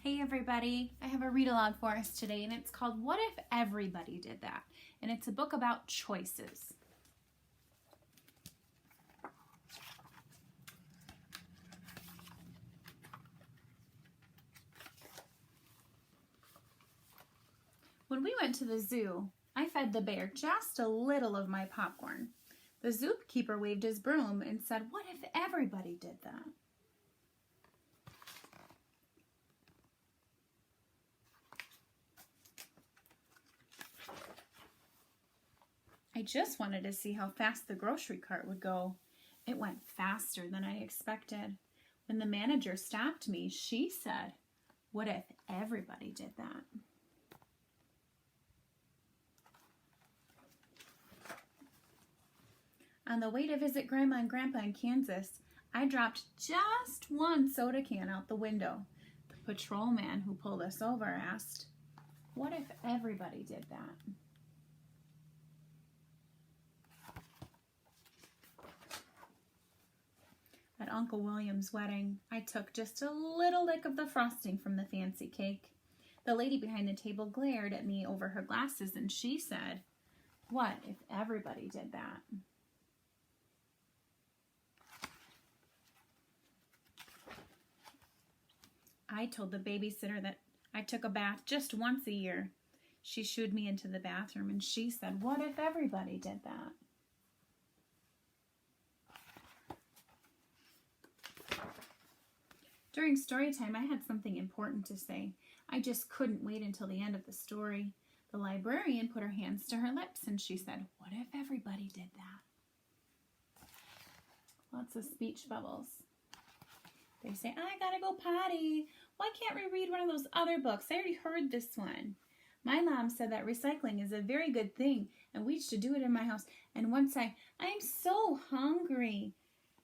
Hey everybody, I have a read aloud for us today and it's called What If Everybody Did That? And it's a book about choices. When we went to the zoo, I fed the bear just a little of my popcorn. The zookeeper waved his broom and said, "What if everybody did that?" I just wanted to see how fast the grocery cart would go. It went faster than I expected. When the manager stopped me, she said, "What if everybody did that?" On the way to visit Grandma and Grandpa in Kansas, I dropped just one soda can out the window. The patrolman who pulled us over asked, "What if everybody did that?" At Uncle William's wedding, I took just a little lick of the frosting from the fancy cake. The lady behind the table glared at me over her glasses and she said, "What if everybody did that?" I told the babysitter that I took a bath just once a year. She shooed me into the bathroom and she said, "What if everybody did that?" During story time, I had something important to say. I just couldn't wait until the end of the story. The librarian put her hands to her lips and she said, "What if everybody did that?" Lots of speech bubbles. They say, "I gotta go potty. Why can't we read one of those other books? I already heard this one." My mom said that recycling is a very good thing and we should do it in my house. And once I'm so hungry.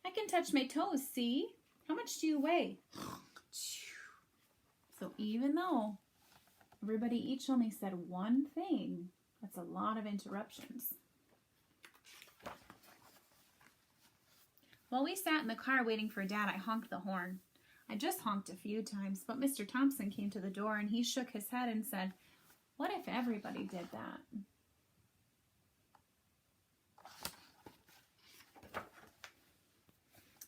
I can touch my toes, see? How much do you weigh? So even though everybody each only said one thing, that's a lot of interruptions. While we sat in the car waiting for Dad, I honked the horn. I just honked a few times, but Mr. Thompson came to the door and he shook his head and said, "What if everybody did that?"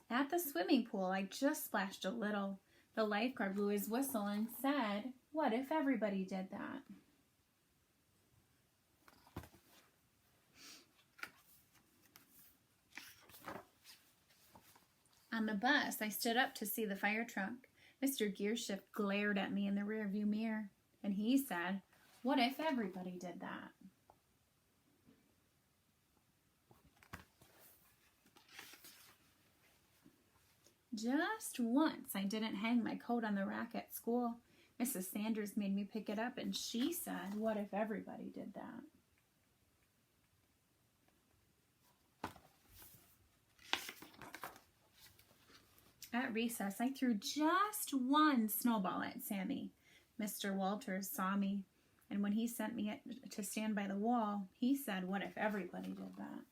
At the swimming pool, I just splashed a little. The lifeguard blew his whistle and said, "What if everybody did that?" On the bus, I stood up to see the fire truck. Mr. Gearshift glared at me in the rearview mirror, and he said, "What if everybody did that?" Just once, I didn't hang my coat on the rack at school. Mrs. Sanders made me pick it up, and she said, "What if everybody did that?" At recess, I threw just one snowball at Sammy. Mr. Walters saw me, and when he sent me to stand by the wall, he said, "What if everybody did that?"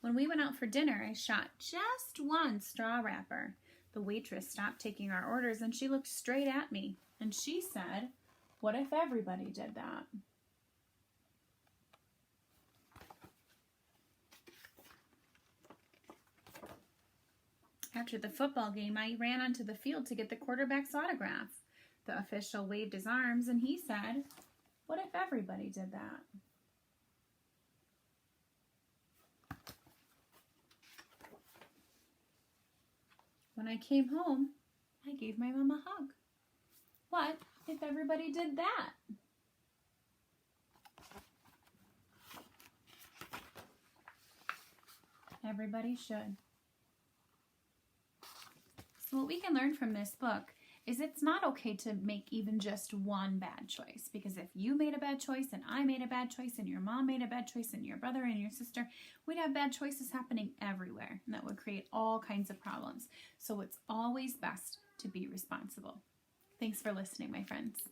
When we went out for dinner, I shot just one straw wrapper. The waitress stopped taking our orders and she looked straight at me and she said, "What if everybody did that?" After the football game, I ran onto the field to get the quarterback's autograph. The official waved his arms and he said, "What if everybody did that?" When I came home, I gave my mom a hug. What if everybody did that? Everybody should. So what we can learn from this book is it's not okay to make even just one bad choice, because if you made a bad choice and I made a bad choice and your mom made a bad choice and your brother and your sister, we'd have bad choices happening everywhere and that would create all kinds of problems. So it's always best to be responsible. Thanks for listening, my friends.